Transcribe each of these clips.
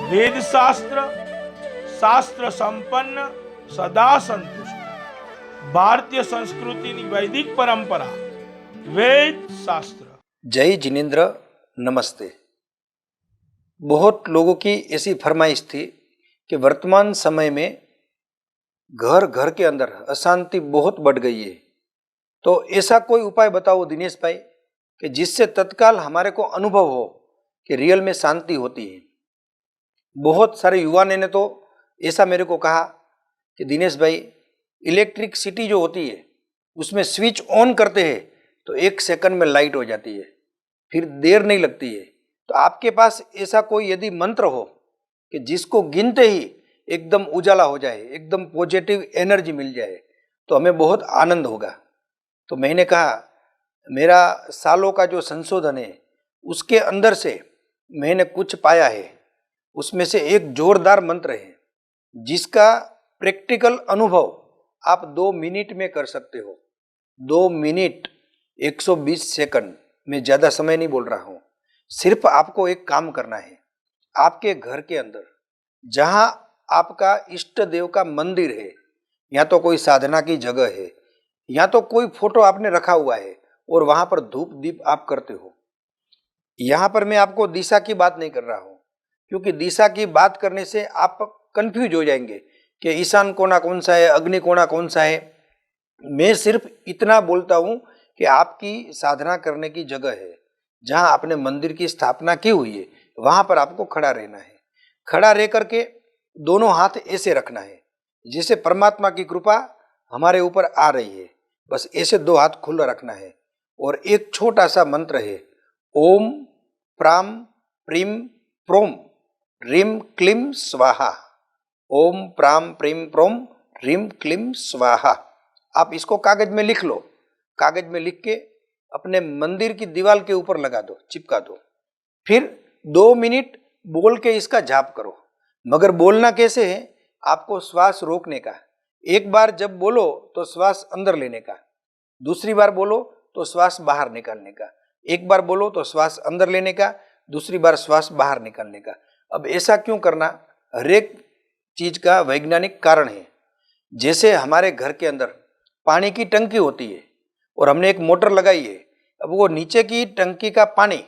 वेद शास्त्र शास्त्र संपन्न सदा संतुष्ट भारतीय संस्कृतिની वैदिक परंपरा वेद शास्त्र। जय जिनेन्द्र, नमस्ते। बहुत लोगों की ऐसी फरमाइश थी कि वर्तमान समय में घर घर के अंदर अशांति बहुत बढ़ गई है, तो ऐसा कोई उपाय बताओ दिनेश भाई कि जिससे तत्काल हमारे को अनुभव हो कि रियल में शांति होती है। बहुत सारे युवा ने तो ऐसा मेरे को कहा कि दिनेश भाई, इलेक्ट्रिसिटी जो होती है उसमें स्विच ऑन करते हैं तो 1 सेकंड में लाइट हो जाती है, फिर देर नहीं लगती है। तो आपके पास ऐसा कोई यदि मंत्र हो कि जिसको गिनते ही एकदम उजाला हो जाए, एकदम पॉजिटिव एनर्जी मिल जाए, तो हमें बहुत आनंद होगा। तो मैंने कहा मेरा सालों का जो संशोधन है उसके अंदर से मैंने कुछ पाया है, उसमें से एक जोरदार मंत्र है जिसका प्रैक्टिकल अनुभव आप 2 मिनट में कर सकते हो। 2 मिनट 120 सेकंड में ज़्यादा समय नहीं बोल रहा हूँ। सिर्फ आपको एक काम करना है, आपके घर के अंदर जहाँ आपका इष्ट देव का मंदिर है, या तो कोई साधना की जगह है, या तो कोई फोटो आपने रखा हुआ है और वहाँ पर धूप दीप आप करते हो। यहाँ पर मैं आपको दिशा की बात नहीं कर रहा हूँ, क्योंकि दिशा की बात करने से आप कंफ्यूज हो जाएंगे कि ईशान कोना कौन सा है, अग्नि कोना कौन सा है। मैं सिर्फ इतना बोलता हूँ कि आपकी साधना करने की जगह है, जहाँ आपने मंदिर की स्थापना की हुई है, वहाँ पर आपको खड़ा रहना है। खड़ा रह करके दोनों हाथ ऐसे रखना है जिससे परमात्मा की कृपा हमारे ऊपर आ रही है। बस ऐसे 2 हाथ खुला रखना है और एक छोटा सा मंत्र है, ओम प्राम प्रीम प्रोम रीम क्लीम स्वाहा। ओम प्राम प्रीम प्रोम रीम क्लीम स्वाहा। आप इसको कागज में लिख लो। कागज में लिख के अपने मंदिर की दीवार के ऊपर लगा दो, चिपका दो। फिर 2 मिनट बोल के इसका जाप करो। मगर बोलना कैसे है, आपको श्वास रोकने का। एक बार जब बोलो तो श्वास अंदर लेने का, दूसरी बार बोलो तो श्वास बाहर निकालने का। एक बार बोलो तो श्वास अंदर लेने का, दूसरी बार श्वास बाहर निकालने का। अब ऐसा क्यों करना, हर एक चीज का वैज्ञानिक कारण है। जैसे हमारे घर के अंदर पानी की टंकी होती है और हमने एक मोटर लगाई है, अब वो नीचे की टंकी का पानी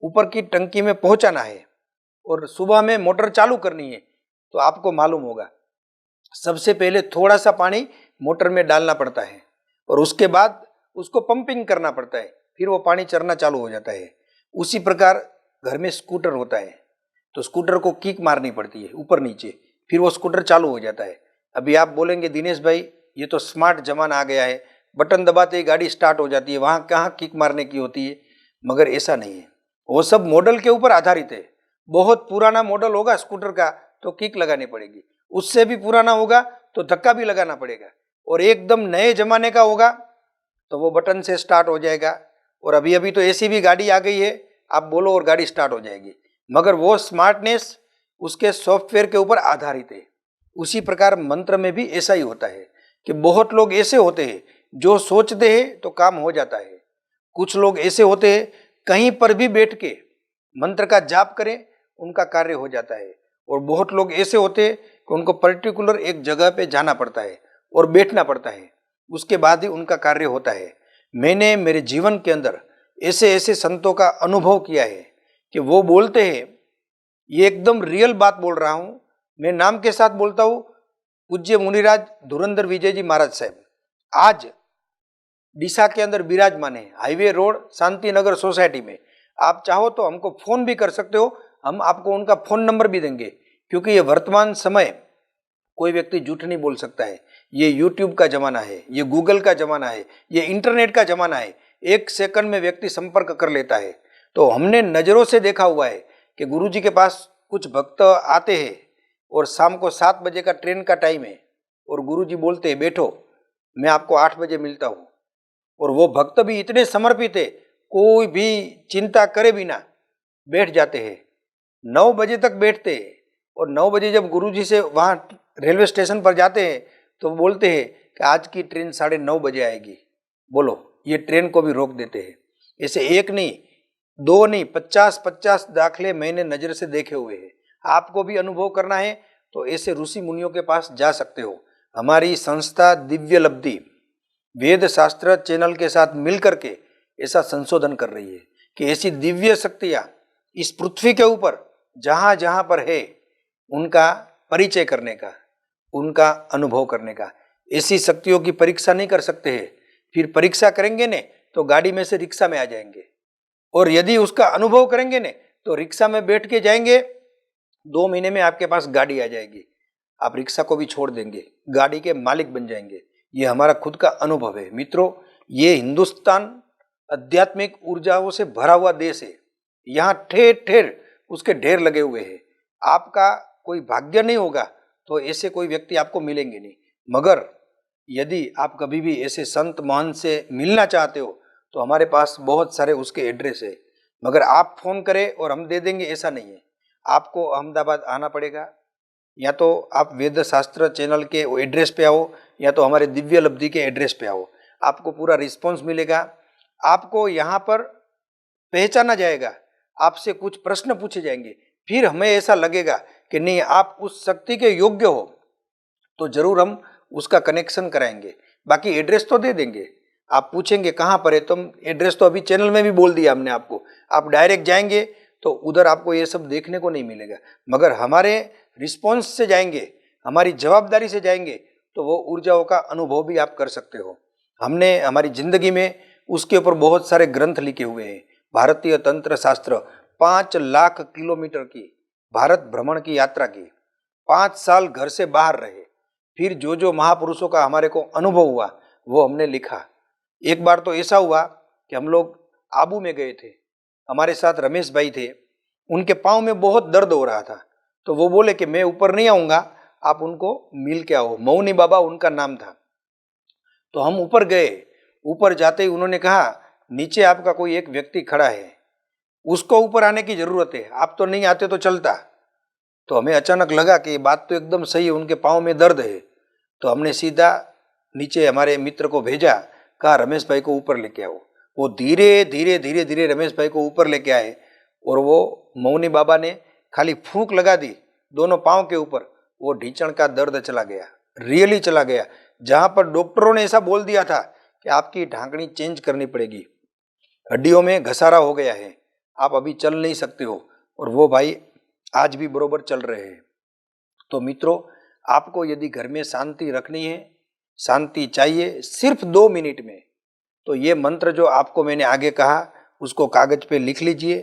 ऊपर की टंकी में पहुंचाना है और सुबह में मोटर चालू करनी है, तो आपको मालूम होगा सबसे पहले थोड़ा सा पानी मोटर में डालना पड़ता है और उसके बाद उसको पंपिंग करना पड़ता है, फिर वो पानी चलना चालू हो जाता है। उसी प्रकार घर में स्कूटर होता है, तो स्कूटर को किक मारनी पड़ती है ऊपर नीचे, फिर वो स्कूटर चालू हो जाता है। अभी आप बोलेंगे दिनेश भाई ये तो स्मार्ट जमाना आ गया है, बटन दबाते ही गाड़ी स्टार्ट हो जाती है, वहाँ कहाँ किक मारने की होती है। मगर ऐसा नहीं है, वो सब मॉडल के ऊपर आधारित है। बहुत पुराना मॉडल होगा स्कूटर का तो किक लगानी पड़ेगी, उससे भी पुराना होगा तो धक्का भी लगाना पड़ेगा, और एकदम नए जमाने का होगा तो वो बटन से स्टार्ट हो जाएगा। और अभी अभी तो ऐसी भी गाड़ी आ गई है, आप बोलो और गाड़ी स्टार्ट हो जाएगी। मगर वो स्मार्टनेस उसके सॉफ्टवेयर के ऊपर आधारित है। उसी प्रकार मंत्र में भी ऐसा ही होता है कि बहुत लोग ऐसे होते हैं जो सोचते हैं तो काम हो जाता है। कुछ लोग ऐसे होते हैं कहीं पर भी बैठ के मंत्र का जाप करें उनका कार्य हो जाता है, और बहुत लोग ऐसे होते हैं कि उनको पर्टिकुलर एक जगह पे जाना पड़ता है और बैठना पड़ता है, उसके बाद ही उनका कार्य होता है। मैंने मेरे जीवन के अंदर ऐसे ऐसे संतों का अनुभव किया है कि वो बोलते हैं, ये एकदम रियल बात बोल रहा हूँ, मैं नाम के साथ बोलता हूँ, पूज्य मुनिराज धुरंधर विजय जी महाराज साहब आज डीसा के अंदर विराजमान है, हाईवे रोड शांतिनगर सोसाइटी में। आप चाहो तो हमको फोन भी कर सकते हो, हम आपको उनका फोन नंबर भी देंगे, क्योंकि ये वर्तमान समय कोई व्यक्ति झूठ नहीं बोल सकता है। ये यूट्यूब का जमाना है, ये गूगल का जमाना है, ये इंटरनेट का जमाना है। 1 सेकंड में व्यक्ति संपर्क कर लेता है। तो हमने नजरों से देखा हुआ है कि गुरुजी के पास कुछ भक्त आते हैं और शाम को 7 बजे का ट्रेन का टाइम है और गुरुजी बोलते हैं बैठो, मैं आपको 8 बजे मिलता हूँ। और वो भक्त भी इतने समर्पित है, कोई भी चिंता करे बिना बैठ जाते हैं। 9 बजे तक बैठते हैं, और 9 बजे जब गुरुजी से वहाँ रेलवे स्टेशन पर जाते हैं तो बोलते हैं कि आज की ट्रेन 9:30 बजे आएगी। बोलो, ये ट्रेन को भी रोक देते हैं। ऐसे 1 नहीं 2 नहीं 50-50 दाखले मैंने नज़र से देखे हुए हैं। आपको भी अनुभव करना है तो ऐसे ऋषि मुनियों के पास जा सकते हो। हमारी संस्था दिव्य लब्धि वेद शास्त्र चैनल के साथ मिलकर के ऐसा संशोधन कर रही है कि ऐसी दिव्य शक्तियां इस पृथ्वी के ऊपर जहां जहां पर है उनका परिचय करने का, उनका अनुभव करने का। ऐसी शक्तियों की परीक्षा नहीं कर सकते हैं, फिर परीक्षा करेंगे ने तो गाड़ी में से रिक्शा में आ जाएंगे, और यदि उसका अनुभव करेंगे ने तो रिक्शा में बैठ के जाएंगे, 2 महीने में आपके पास गाड़ी आ जाएगी, आप रिक्शा को भी छोड़ देंगे, गाड़ी के मालिक बन जाएंगे। ये हमारा खुद का अनुभव है मित्रों। ये हिंदुस्तान आध्यात्मिक ऊर्जाओं से भरा हुआ देश है, यहाँ ठेर ठेर उसके ढेर लगे हुए हैं। आपका कोई भाग्य नहीं होगा तो ऐसे कोई व्यक्ति आपको मिलेंगे नहीं, मगर यदि आप कभी भी ऐसे संत महान से मिलना चाहते हो तो हमारे पास बहुत सारे उसके एड्रेस है, मगर आप फोन करें और हम दे देंगे ऐसा नहीं है। आपको अहमदाबाद आना पड़ेगा, या तो आप वेद शास्त्र चैनल के एड्रेस पे आओ या तो हमारे दिव्य लब्धि के एड्रेस पे आओ, आपको पूरा रिस्पॉन्स मिलेगा। आपको यहाँ पर पहचाना जाएगा, आपसे कुछ प्रश्न पूछे जाएंगे, फिर हमें ऐसा लगेगा कि नहीं आप उस शक्ति के योग्य हो तो जरूर हम उसका कनेक्शन कराएंगे। बाकी एड्रेस तो दे देंगे, आप पूछेंगे कहाँ पर है तो हम एड्रेस तो अभी चैनल में भी बोल दिया हमने आपको। आप डायरेक्ट जाएंगे तो उधर आपको ये सब देखने को नहीं मिलेगा, मगर हमारे रिस्पॉन्स से जाएंगे, हमारी जवाबदारी से जाएंगे तो वो ऊर्जाओं का अनुभव भी आप कर सकते हो। हमने हमारी जिंदगी में उसके ऊपर बहुत सारे ग्रंथ लिखे हुए हैं। भारतीय तंत्र शास्त्र 5 लाख किलोमीटर की भारत भ्रमण की यात्रा की, 5 साल घर से बाहर रहे, फिर जो जो महापुरुषों का हमारे को अनुभव हुआ वो हमने लिखा। एक बार तो ऐसा हुआ कि हम लोग आबू में गए थे, हमारे साथ रमेश भाई थे, उनके पाँव में बहुत दर्द हो रहा था, तो वो बोले कि मैं ऊपर नहीं आऊँगा, आप उनको मिल के आओ। मौनी बाबा उनका नाम था। तो हम ऊपर गए, ऊपर जाते ही उन्होंने कहा नीचे आपका कोई एक व्यक्ति खड़ा है, उसको ऊपर आने की जरूरत है, आप तो नहीं आते तो चलता। तो हमें अचानक लगा कि ये बात तो एकदम सही है, उनके पाँव में दर्द है। तो हमने सीधा नीचे हमारे मित्र को भेजा, कहा रमेश भाई को ऊपर लेके आओ। वो धीरे धीरे धीरे धीरे रमेश भाई को ऊपर लेके आए, और वो मौनी बाबा ने खाली फूंक लगा दी दोनों पाँव के ऊपर, वो ढींचण का दर्द चला गया, रियली चला गया। जहाँ पर डॉक्टरों ने ऐसा बोल दिया था कि आपकी ढांकनी चेंज करनी पड़ेगी, हड्डियों में घसारा हो गया है, आप अभी चल नहीं सकते हो, और वो भाई आज भी बरोबर चल रहे हैं। तो मित्रों, आपको यदि घर में शांति रखनी है, शांति चाहिए सिर्फ 2 मिनट में, तो ये मंत्र जो आपको मैंने आगे कहा उसको कागज पे लिख लीजिए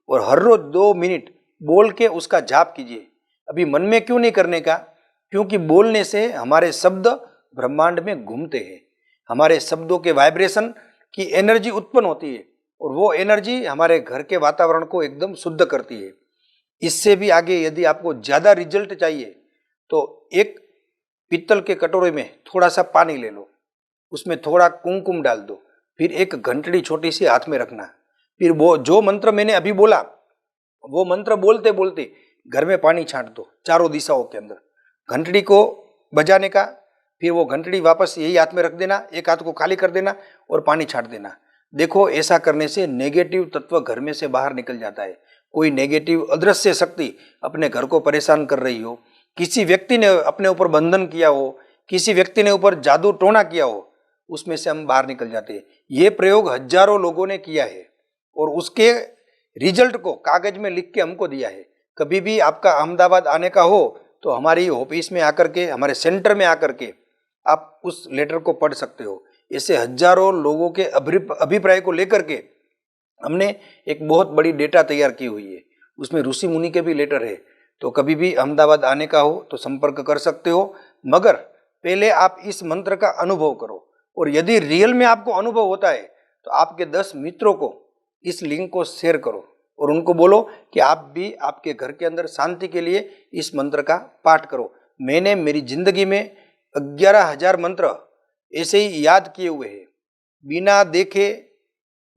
और हर रोज 2 मिनट बोल के उसका जाप कीजिए। अभी मन में क्यों नहीं करने का? क्योंकि बोलने से हमारे शब्द ब्रह्मांड में घूमते हैं, हमारे शब्दों के वाइब्रेशन की एनर्जी उत्पन्न होती है, और वो एनर्जी हमारे घर के वातावरण को एकदम शुद्ध करती है। इससे भी आगे यदि आपको ज़्यादा रिजल्ट चाहिए तो एक पीतल के कटोरे में थोड़ा सा पानी ले लो, उसमें थोड़ा कुमकुम डाल दो, फिर एक घंटड़ी छोटी सी हाथ में रखना, फिर वो जो मंत्र मैंने अभी बोला वो मंत्र बोलते बोलते घर में पानी छांट दो चारों दिशाओं के अंदर, घंटड़ी को बजाने का, फिर वो घंटड़ी वापस यही हाथ में रख देना, एक हाथ को खाली कर देना और पानी छांट देना। देखो ऐसा करने से नेगेटिव तत्व घर में से बाहर निकल जाता है। कोई नेगेटिव अदृश्य शक्ति अपने घर को परेशान कर रही हो, किसी व्यक्ति ने अपने ऊपर बंधन किया हो, किसी व्यक्ति ने ऊपर जादू टोना किया हो, उसमें से हम बाहर निकल जाते हैं। ये प्रयोग हजारों लोगों ने किया है और उसके रिजल्ट को कागज में लिख के हमको दिया है। कभी भी आपका अहमदाबाद आने का हो तो हमारी ऑफिस में आकर के, हमारे सेंटर में आकर के आप उस लेटर को पढ़ सकते हो। ऐसे हजारों लोगों के अभिप्राय को लेकर के हमने एक बहुत बड़ी डेटा तैयार की हुई है, उसमें ऋषि मुनि के भी लेटर है। तो कभी भी अहमदाबाद आने का हो तो संपर्क कर सकते हो, मगर पहले आप इस मंत्र का अनुभव करो, और यदि रियल में आपको अनुभव होता है तो आपके 10 मित्रों को इस लिंक को शेयर करो और उनको बोलो कि आप भी आपके घर के अंदर शांति के लिए इस मंत्र का पाठ करो। मैंने मेरी जिंदगी में 11,000 मंत्र ऐसे ही याद किए हुए हैं, बिना देखे,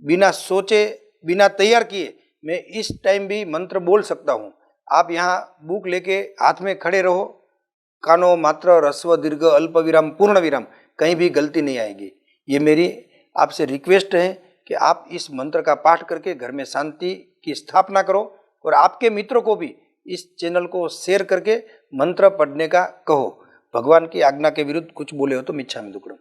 बिना सोचे, बिना तैयार किए मैं इस टाइम भी मंत्र बोल सकता हूँ। आप यहाँ बुक लेके हाथ में खड़े रहो, कानो मात्र ह्रस्व दीर्घ अल्प विराम पूर्ण विराम, कहीं भी गलती नहीं आएगी। ये मेरी आपसे रिक्वेस्ट है कि आप इस मंत्र का पाठ करके घर में शांति की स्थापना करो और आपके मित्रों को भी इस चैनल को शेयर करके मंत्र पढ़ने का कहो। भगवान की आज्ञा के विरुद्ध कुछ बोले हो तो मिच्छामि दुक्कडम।